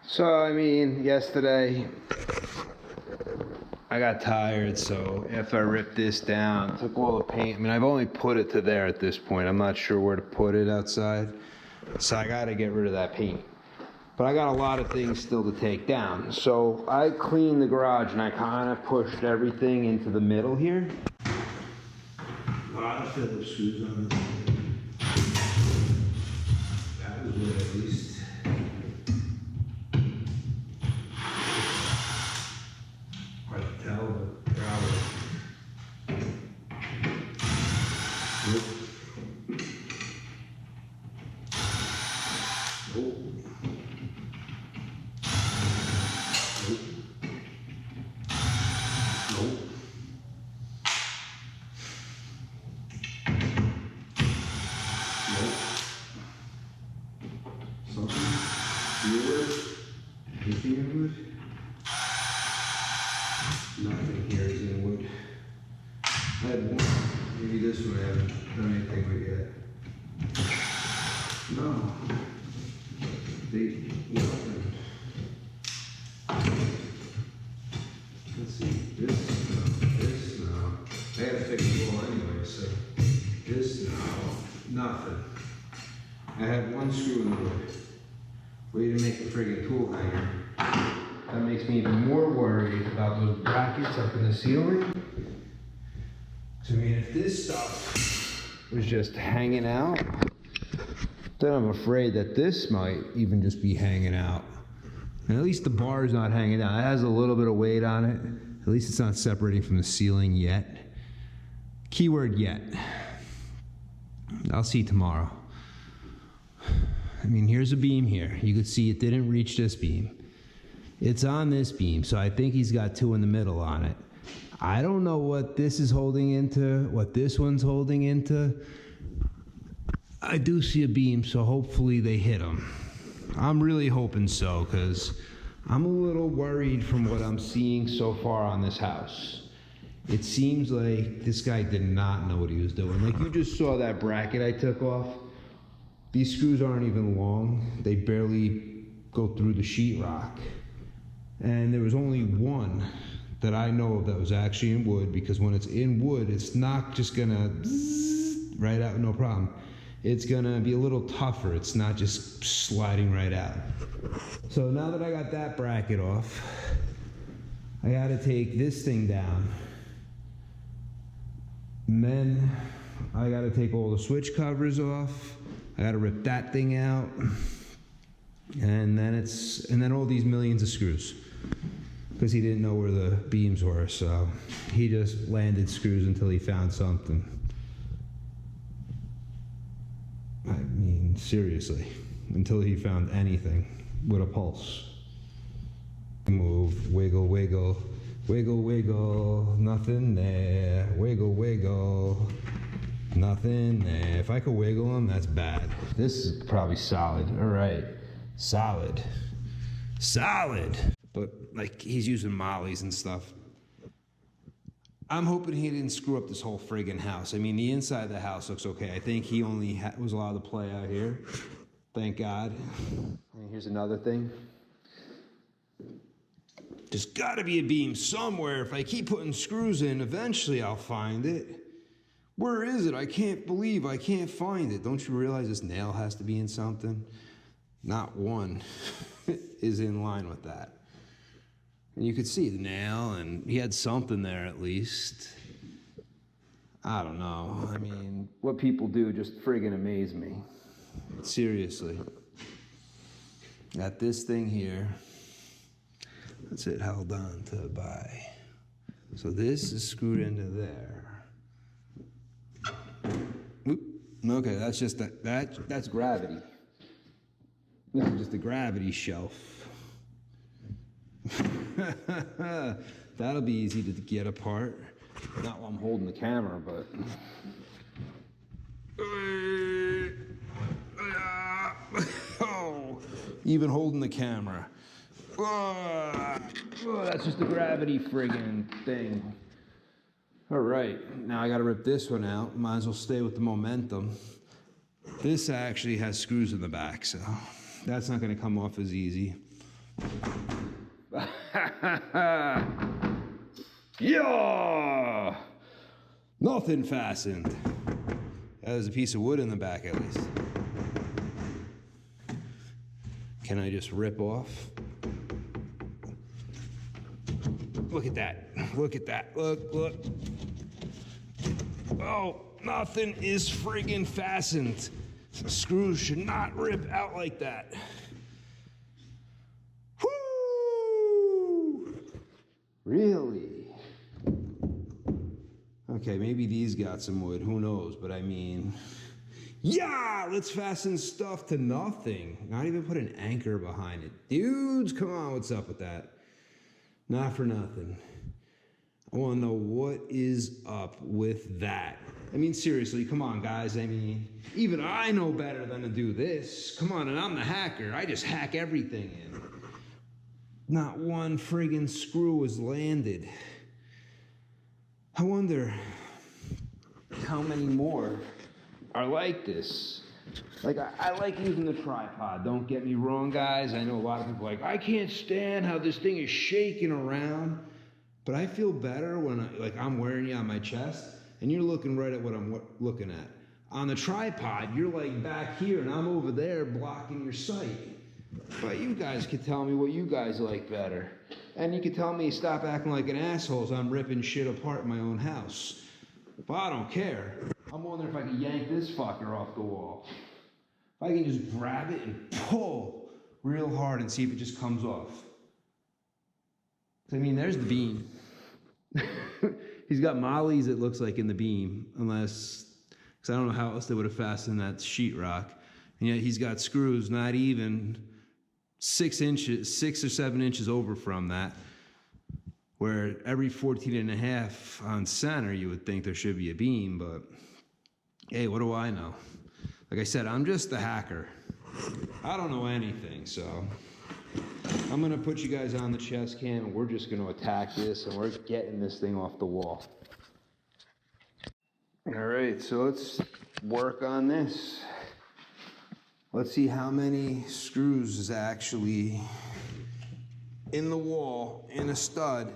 So, I mean, yesterday I got tired, so after I ripped this down, took all the paint. I mean, I've only put it to there at this point. I'm not sure where to put it outside, so I got to get rid of that paint. But I got a lot of things still to take down. So I cleaned the garage and I kind of pushed everything into the middle here. A lot of Phillips screws on it. That was good at least. Hard to tell, but probably. Nope. Nope. Nope. Nope. Something here? Anything in wood? Nothing here is in wood. I had one, maybe this one I haven't done anything with yet. No. Nothing. Let's see, this, no. I gotta fix the wall anyway, so this, no, nothing. I had one screw in the wood. Way to make a friggin' tool hanger. That makes me even more worried about those brackets up in the ceiling. So, I mean, if this stuff was just hanging out, then I'm afraid that this might even just be hanging out. And at least the bar's not hanging down. It has a little bit of weight on it. At least it's not separating from the ceiling yet. Keyword yet. I'll see tomorrow. I mean, here's a beam here. You could see it didn't reach this beam. It's on this beam, so I think he's got two in the middle on it. I don't know what this is holding into, what this one's holding into. I do see a beam, so hopefully they hit him. I'm really hoping so, because I'm a little worried from what I'm seeing so far on this house. It seems like this guy did not know what he was doing. Like, you just saw that bracket I took off. These screws aren't even long. They barely go through the sheetrock. And there was only one that I know of that was actually in wood, because when it's in wood, it's not just gonna zzz right out, no problem. It's gonna be a little tougher. It's not just sliding right out. So now that I got that bracket off, I gotta take this thing down. And then I gotta take all the switch covers off. I gotta rip that thing out. And then all these millions of screws. Because he didn't know where the beams were, so he just landed screws until he found something. I mean, seriously, until he found anything with a pulse. Move, wiggle, wiggle, wiggle, wiggle, nothing there, wiggle, wiggle, nothing there. If I could wiggle him, that's bad. This is probably solid, all right, solid, solid. But like, he's using mollies and stuff. I'm hoping he didn't screw up this whole friggin' house. I mean, the inside of the house looks okay. I think he only was allowed to play out here. Thank God. And here's another thing. There's gotta be a beam somewhere. If I keep putting screws in, eventually I'll find it. Where is it? I can't believe I can't find it. Don't you realize this nail has to be in something? Not one is in line with that. And you could see the nail, and he had something there at least. I don't know. I mean, what people do just friggin' amaze me. Seriously. Got this thing here. That's it held on to by. So this is screwed into there. Oop. Okay, that's just that's gravity. This is just a gravity shelf. That'll be easy to get apart. Not while I'm holding the camera, but. Oh, even holding the camera. Oh, that's just a gravity friggin' thing. All right, now I gotta rip this one out. Might as well stay with the momentum. This actually has screws in the back, so that's not gonna come off as easy. Yeah! Nothing fastened. There's a piece of wood in the back at least. Can I just rip off? Look at that. Look at that. Look. Oh, nothing is friggin' fastened. Screws should not rip out like that. Woo! Really? Okay, maybe these got some wood, who knows, but I mean, yeah, let's fasten stuff to nothing. Not even put an anchor behind it. Dudes, come on, what's up with that? Not for nothing. I want to know what is up with that. I mean, seriously, come on, guys. I mean, even I know better than to do this. Come on, and I'm the hacker. I just hack everything in. Not one friggin' screw was landed. I wonder how many more are like this. Like, I like using the tripod, don't get me wrong, guys. I know a lot of people are like, I can't stand how this thing is shaking around. But I feel better when I'm wearing you on my chest and you're looking right at what I'm looking at. On the tripod, you're like back here and I'm over there blocking your sight. But you guys could tell me what you guys like better. And you could tell me stop acting like an asshole as I'm ripping shit apart in my own house. But I don't care. I'm wondering if I can yank this fucker off the wall. If I can just grab it and pull real hard and see if it just comes off. I mean, there's the beam. He's got mollies, it looks like, in the beam, because I don't know how else they would have fastened that sheetrock. And yet he's got screws not even 6 or 7 inches over from that, where every 14.5 on center, you would think there should be a beam, but hey, what do I know? Like I said, I'm just the hacker. I don't know anything, so I'm gonna put you guys on the chest cam and we're just gonna attack this and we're getting this thing off the wall. All right, so let's work on this. Let's see how many screws is actually in the wall, in a stud,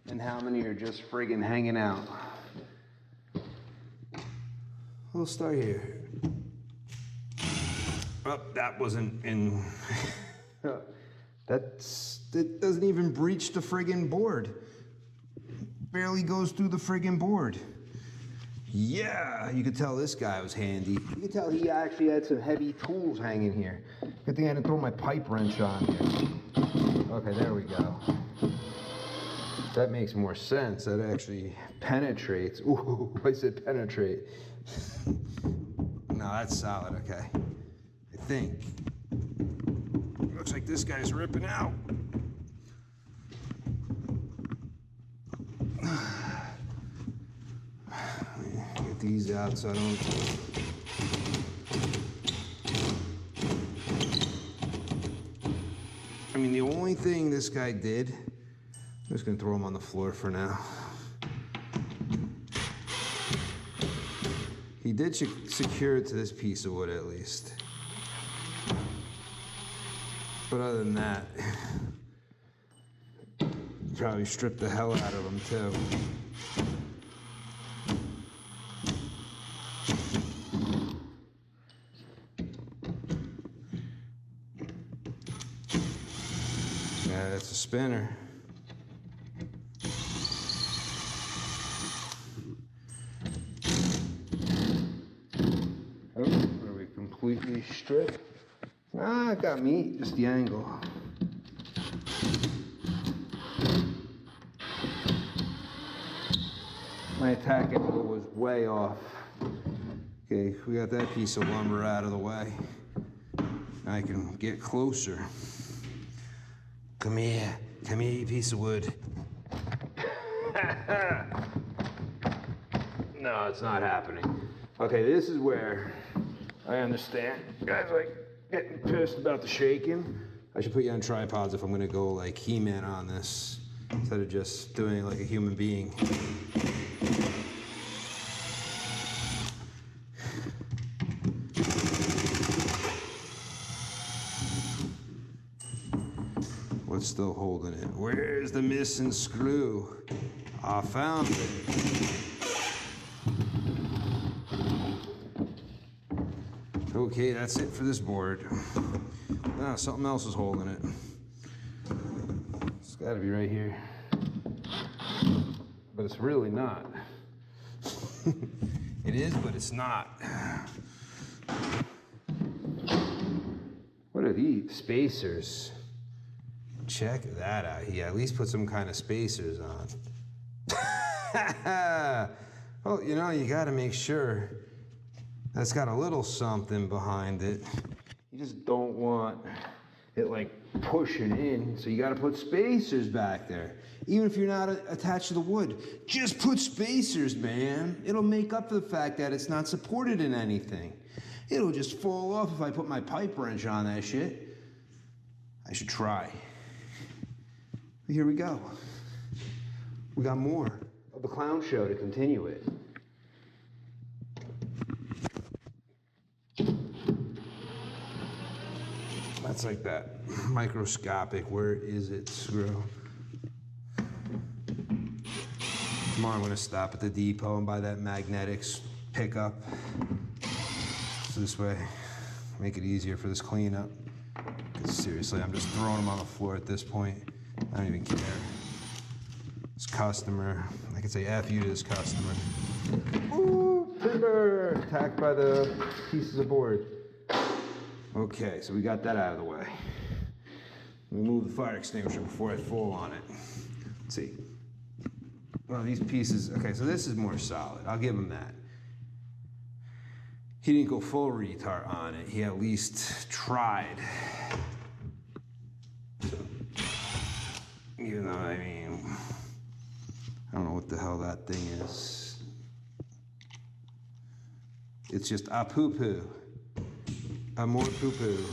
and how many are just friggin' hanging out. We'll start here. Oh, that wasn't in. It doesn't even breach the friggin' board. Barely goes through the friggin' board. Yeah, you could tell this guy was handy. You could tell he actually had some heavy tools hanging here. Good thing I didn't throw my pipe wrench on here. Okay, there we go. That makes more sense. That actually penetrates. Ooh, I said penetrate. No, that's solid, okay. I think. Looks like this guy's ripping out. Get these out so I don't. I mean, the only thing this guy did, I'm just gonna throw him on the floor for now. He did secure it to this piece of wood at least. But other than that, probably stripped the hell out of him too. Yeah, that's a spinner. Oh, are we completely stripped? Ah, it got me, just the angle. My attack angle was way off. Okay, we got that piece of lumber out of the way. Now I can get closer. Come here, you piece of wood. No, it's not happening. Okay, this is where I understand. Guys like getting pissed about the shaking. I should put you on tripods if I'm gonna go like He-Man on this, instead of just doing it like a human being. What's still holding it? Where's the missing screw? I found it. Okay, that's it for this board. Ah, something else is holding it. It's gotta be right here. But it's really not. It is, but it's not. What are these? Spacers. Check that out. He at least put some kind of spacers on. Well, you know, you gotta make sure that's got a little something behind it. You just don't want it like pushing in, so you gotta put spacers back there. Even if you're not attached to the wood, just put spacers, man. It'll make up for the fact that it's not supported in anything. It'll just fall off if I put my pipe wrench on that shit. I should try. Here we go. We got more of the clown show to continue it. That's like that microscopic, where is it, screw? Tomorrow I'm gonna stop at the depot and buy that magnetics pickup. So this way, make it easier for this cleanup. Because seriously, I'm just throwing them on the floor at this point. I don't even care. This customer, I can say F you to this customer. Ooh, timber! Attacked by the pieces of board. Okay, so we got that out of the way. Let me move the fire extinguisher before I fall on it. Let's see. Well, these pieces, okay, so this is more solid. I'll give him that. He didn't go full retard on it. He at least tried. So, you know what I mean? I don't know what the hell that thing is. It's just a poo-poo. A more poo-poo.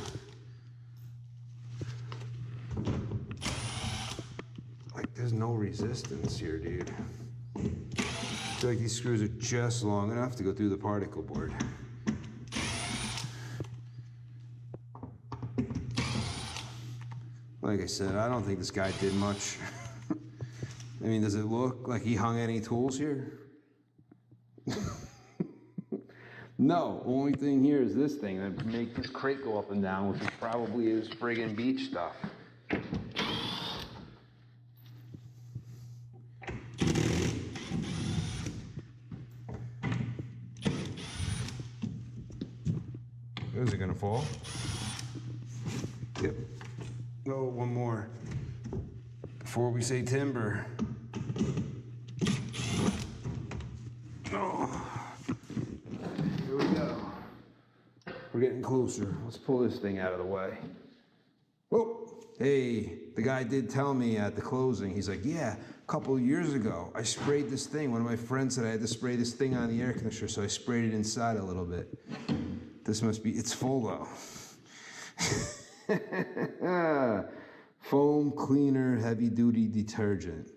Like, there's no resistance here, dude. I feel like these screws are just long enough to go through the particle board. Like I said, I don't think this guy did much. I mean, does it look like he hung any tools here? No, only thing here is this thing that make this crate go up and down, which is probably his friggin' beach stuff. Is it gonna fall? Yep. Oh, one more. Before we say timber. Oh. Here we go. We're getting closer. Let's pull this thing out of the way. Oh, hey, the guy did tell me at the closing, he's like, yeah, a couple of years ago, I sprayed this thing. One of my friends said I had to spray this thing on the air conditioner, so I sprayed it inside a little bit. This must be, it's full though. Foam cleaner, heavy duty detergent.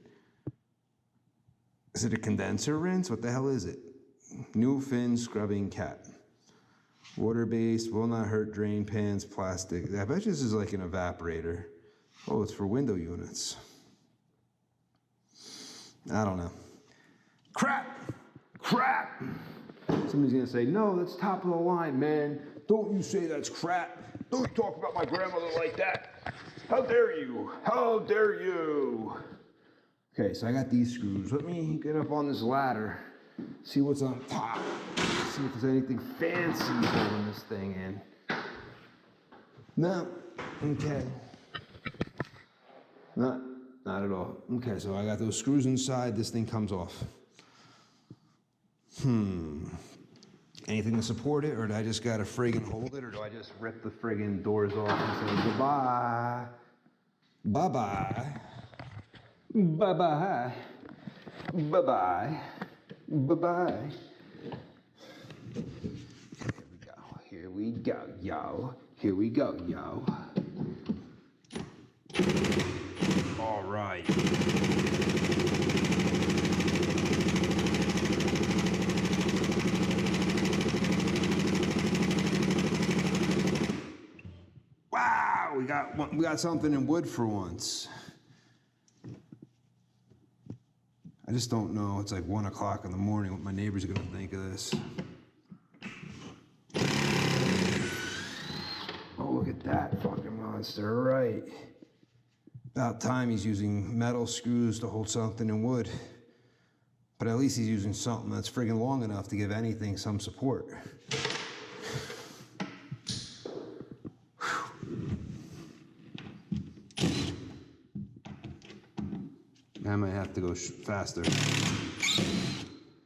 Is it a condenser rinse? What the hell is it? New fin scrubbing cap. Water-based, will not hurt drain pans, plastic. I bet this is like an evaporator. Oh, it's for window units. I don't know. Crap! Crap! Somebody's gonna say, no, that's top of the line, man. Don't you say that's crap. Don't talk about my grandmother like that. How dare you? How dare you? Okay, so I got these screws. Let me get up on this ladder, see what's on top, see if there's anything fancy holding this thing in. No, okay. Not at all. Okay, so I got those screws inside, this thing comes off. Anything to support it, or do I just gotta friggin' hold it, or do I just rip the friggin' doors off and say goodbye? Bye-bye. Bye-bye. Bye-bye. Bye-bye. Here we go, yo. Here we go, yo. All right. Wow, we got something in wood for once. I just don't know. It's like 1 o'clock in the morning. What my neighbors are gonna think of this. Oh, look at that fucking monster! Right. About time he's using metal screws to hold something in wood. But at least he's using something that's friggin' long enough to give anything some support. I might have to go faster.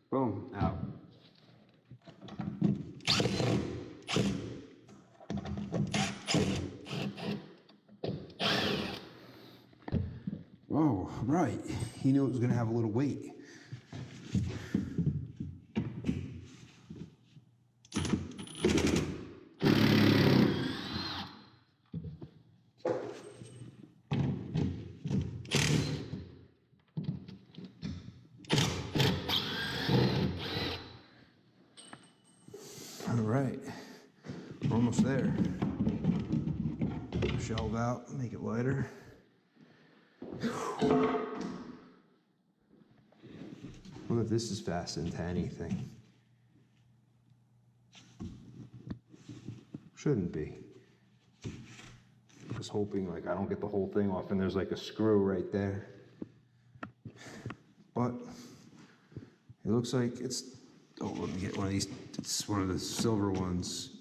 Boom, out. Oh, right. He knew it was gonna have a little weight. All right, we're almost there. Shelve out, make it lighter. I wonder if this is fastened to anything. Shouldn't be. Just hoping like I don't get the whole thing off and there's like a screw right there. But it looks like it's, oh, let me get one of these. It's one of the silver ones.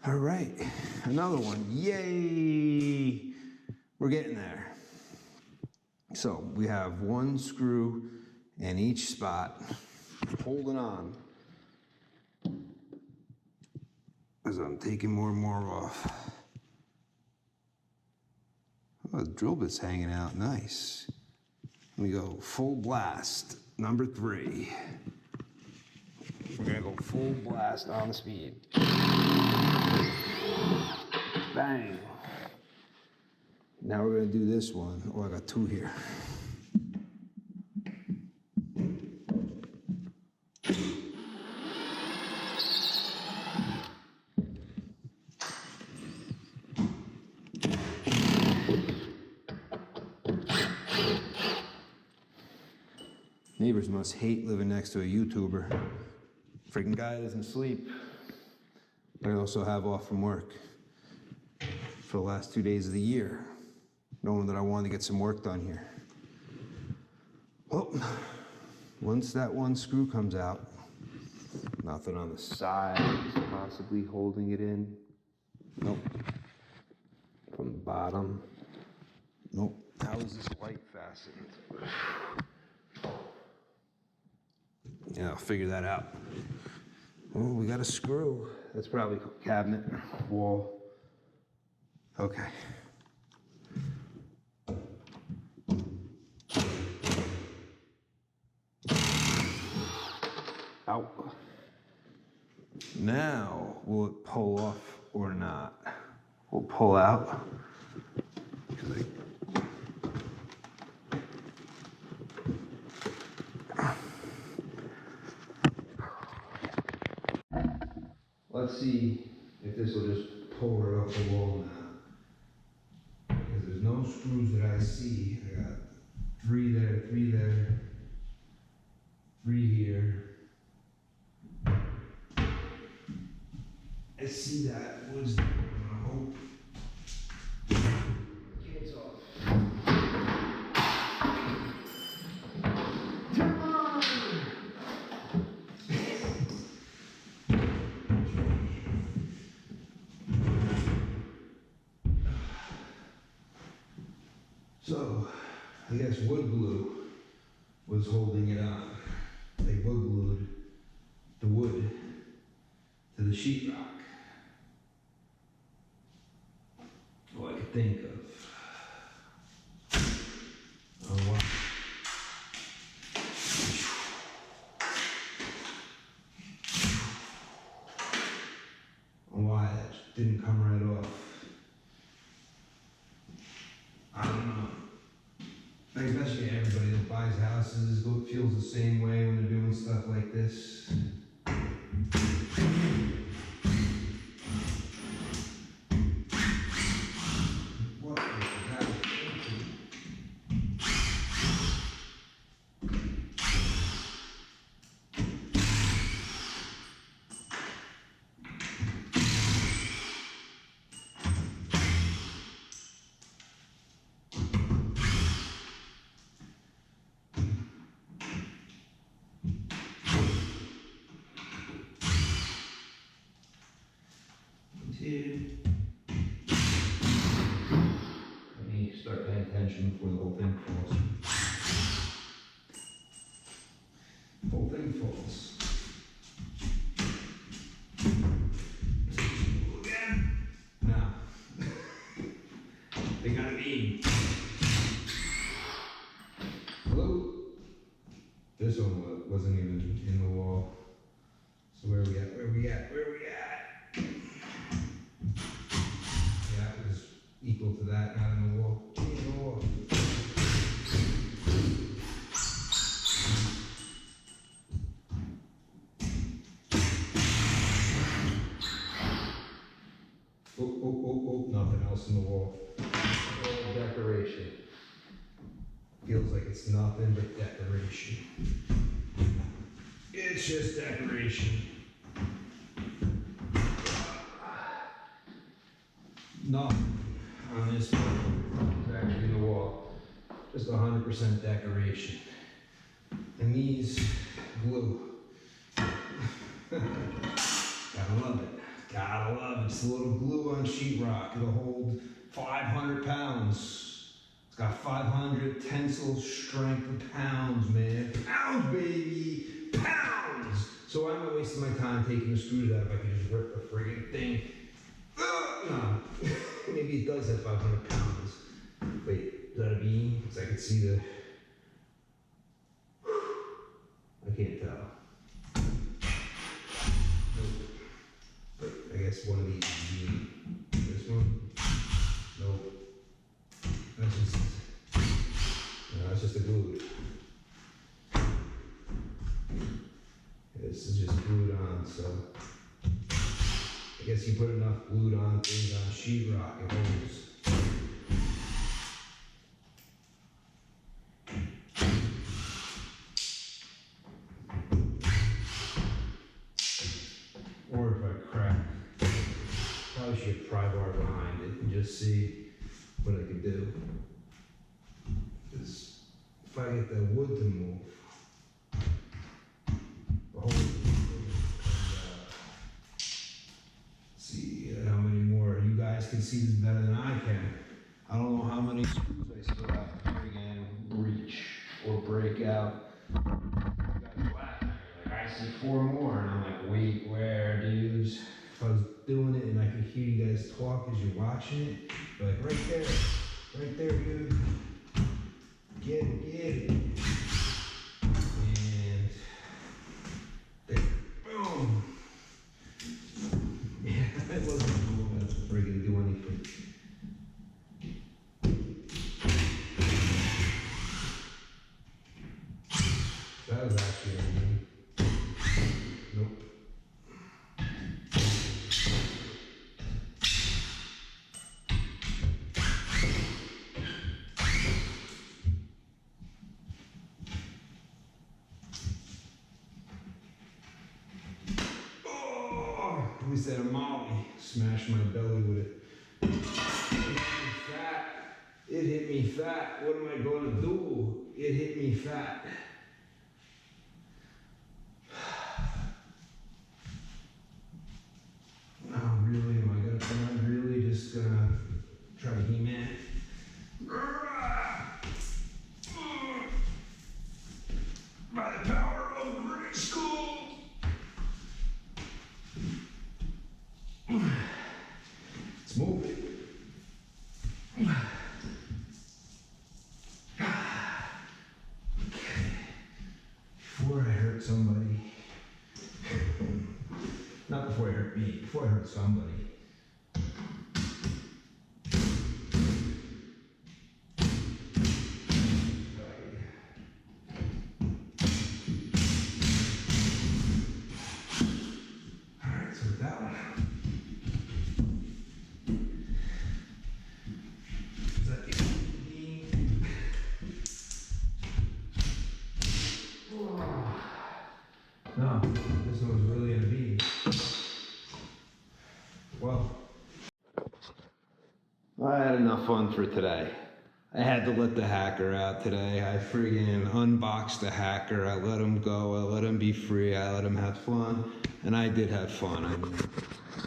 All right, another one. Yay! We're getting there. So we have one screw in each spot, holding on. As I'm taking more and more off. Oh, the drill bit's hanging out, nice. We go full blast, number 3. We're gonna go full blast on the speed. Bang. Now we're gonna do this one. Oh, I got 2 here. Neighbors must hate living next to a YouTuber. Freaking guy doesn't sleep. But I also have off from work for the last 2 days of the year, knowing that I wanted to get some work done here. Well, once that one screw comes out, nothing on the side is possibly holding it in. Nope. From the bottom. Nope. How is this light fastened? Yeah, I'll figure that out. Oh, we got a screw. That's probably cabinet, wall. Okay. Out. Now, will it pull off or not? We'll pull out. Let's see if this will just pull right off the wall now. Because there's no screws that I see. I got 3 there, 3 there, 3 here. I see that wood's there, I hope. It's off. Come on! So, I guess wood glue was holding it up. They wood glued the wood to the sheetrock. All I could think of. Oh, wow. Why that didn't come right off. I don't I bet you everybody that buys houses feels the same way when they're doing stuff like this. What is that? Let me start paying attention before the whole thing falls. Whole thing falls. Again. Now, they gotta be. Hello? This one wasn't even in the wall. So where are we at? Where are we at? Where are we at? Yeah, it was equal to that, not in the wall. In the wall. Oh, nothing else in the wall. Oh, decoration. Feels like it's nothing but decoration. It's just decoration. Nothing on this one is actually in the wall. Just 100% decoration. And these glue. Gotta love it. Gotta love it. It's a little glue on sheetrock. It'll hold 500 pounds. It's got 500 tensile strength of pounds, man. Pounds, baby! Pounds! So why am I wasting my time taking the screws out if I can just rip the friggin' thing? No. Maybe it does have 500 pounds. Wait, is that a beam? Because I can see the... I can't tell. Nope. But I guess one of these is beam. This one? Nope. That's just a glue. This is just glued on, so I guess you put enough glued on things on sheetrock, it holds. Or if I crack, probably should pry bar behind it and just see what I can do. Because if I get the wood to move, the whole thing comes out. See how many more. You guys can see this better than I can. I don't know how many screws I still have to friggin' reach or break out. Like I see 4 more, and I'm like, wait, where, dudes? If I was doing it and I could hear you guys talk as you're watching it, you're like, right there, dude. Get it. And there, boom. Yeah, it wasn't cool enough to friggin' do anything. That was actually amazing. Nope. At least that a Molly smashed my belly with it. It hit me fat. It hit me fat. What am I going to do? It hit me fat. Oh, really? Am I really just gonna try to He-Man? By the power of Great School! It's moving. Okay. Before I hurt somebody. Not before I hurt me, before I hurt somebody. fun for today. I had to let the hacker out today. I friggin' unboxed the hacker. I let him go. I let him be free. I let him have fun. And I did have fun. I mean,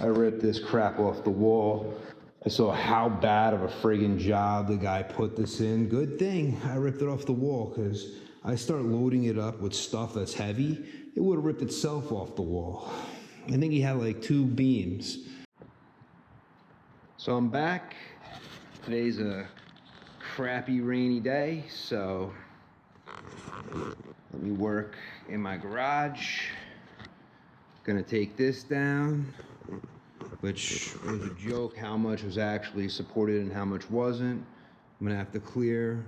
I ripped this crap off the wall. I saw how bad of a friggin' job the guy put this in. Good thing I ripped it off the wall, because I start loading it up with stuff that's heavy, it would have ripped itself off the wall. I think he had like 2 beams. So I'm back. Today's a crappy rainy day, so let me work in my garage. Gonna take this down, which was a joke how much was actually supported and how much wasn't. I'm gonna have to clear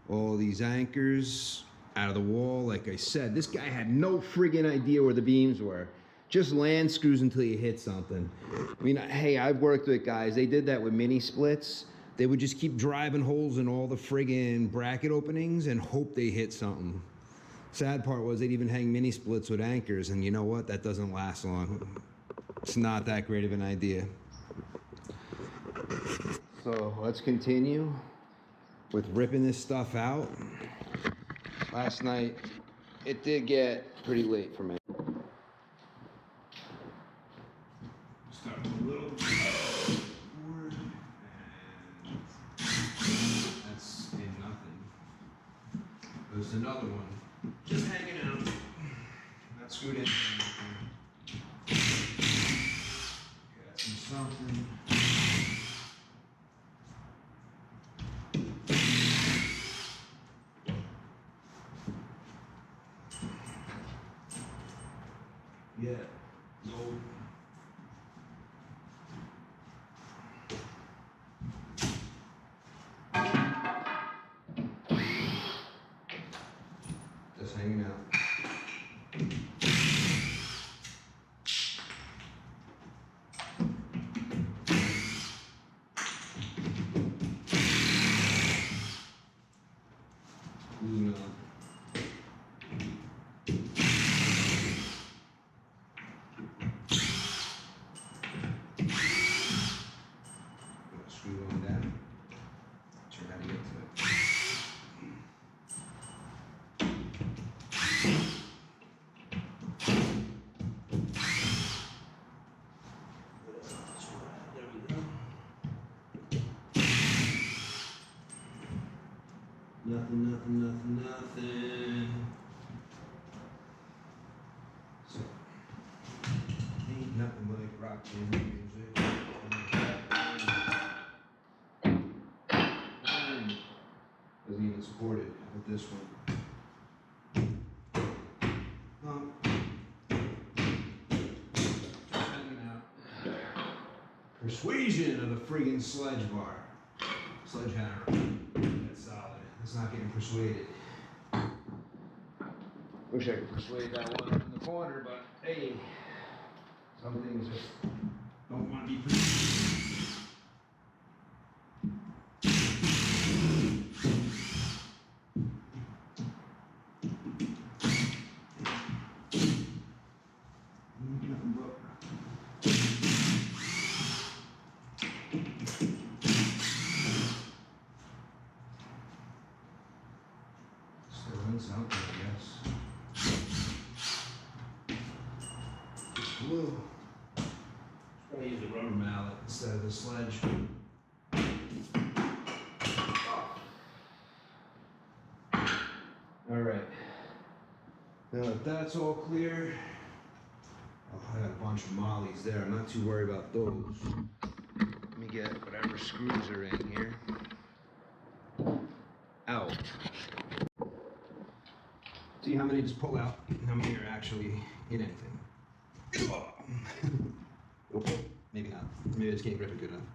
all these anchors out of the wall. Like I said, this guy had no friggin' idea where the beams were. Just land screws until you hit something. I mean, hey, I've worked with guys, they did that with mini splits. They would just keep driving holes in all the friggin' bracket openings and hope they hit something. Sad part was they'd even hang mini splits with anchors, and you know what? That doesn't last long. It's not that great of an idea. So let's continue with ripping this stuff out. Last night, it did get pretty late for me. Start with a little board, and that's in nothing. There's another one, just hanging out, not screwed in. Got some something. Yeah, no. Just hanging out. Moving on. Screw on down. Turn how to get to it. There we go. Nothing. So, ain't nothing like rock music. Doesn't even support it with this one. Hanging out. Persuasion of the friggin' sledgehammer. That's solid. It's not getting persuaded. Wish I could persuade that one up in the corner, but hey, some things just don't want to be persuaded. Something, I guess. Just glue. Probably use a rubber mallet instead of the sledge. All right. Now that that's all clear, oh, I got a bunch of mollies there. I'm not too worried about those. Let me get whatever screws are in here out. See how many just pull out, and how many are actually in anything. Okay, maybe not. Maybe I just can't grip it good enough.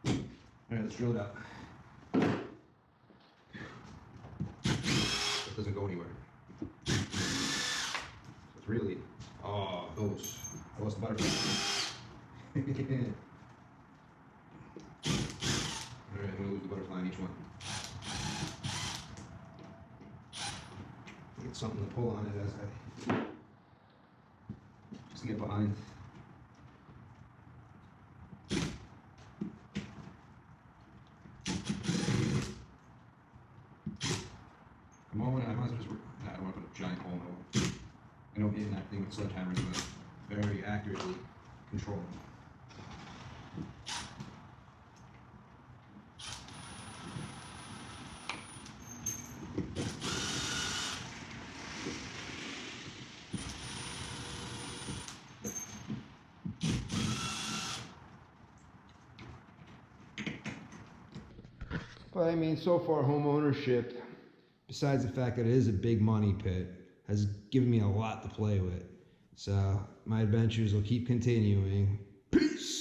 All right, let's drill it out. It doesn't go anywhere. So it's really, oh, those. I lost the butterfly. All right, I'm gonna lose the butterfly on each one. Get something to pull on it as I just to get behind. the moment I might as well just, I don't want to put a giant hole in the wall. I know hitting that thing with sledgehammer is going to very accurately control. But I mean, so far, home ownership, besides the fact that it is a big money pit, has given me a lot to play with. So my adventures will keep continuing. Peace!